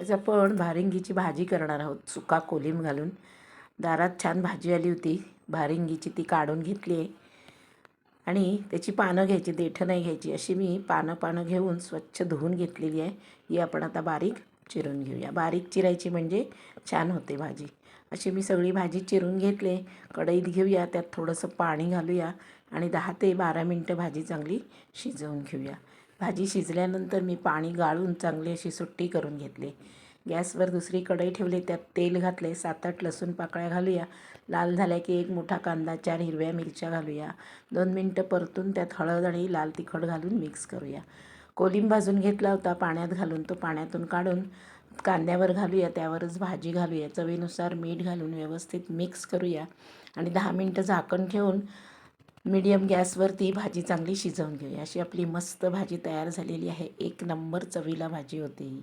आज आपण भारिंगीची भाजी करणार आहोत सुका कोलिंब घालून. दारात छान भाजी आली होती भारिंगीची, ती काढून घेतली आहे आणि त्याची पानं घ्यायची, देठं नाही घ्यायची. अशी मी पानं घेऊन स्वच्छ धुवून घेतलेली आहे. ही आपण आता बारीक चिरून घेऊया. बारीक चिरायची म्हणजे छान होते भाजी. अशी मी सगळी भाजी चिरून घेतले. कढईत घेऊया, त्यात थोडंसं पाणी घालूया आणि 10 ते 12 मिनटं भाजी चांगली शिजवून घेऊया. भाजी शिजल्यानंतर मी पाणी गाळून चांगली अशी सुट्टी करून घेतली. गॅसवर दुसरी कढई ठेवली, त्यात तेल घातले. 7-8 लसूण पाकळ्या घालूया. लाल झाल्या की 1 मोठा कांदा, 4 हिरव्या मिरच्या घालूया. 2 मिनटं परतून त्यात हळद आणि लाल तिखट घालून मिक्स करूया. कोलिंब भाजून घेतला होता पाण्यात घालून, तो पाण्यातून काढून कांद्यावर घालूया. त्यावरच भाजी घालूया. चवीनुसार मीठ घालून व्यवस्थित मिक्स करूया आणि 10 मिनटं झाकण ठेवून मीडियम गॅसवरती भाजी चांगली शिजवून घेऊया. अशी आपली मस्त भाजी तयार झालेली आहे. 1 नंबर चवीला भाजी होते ही.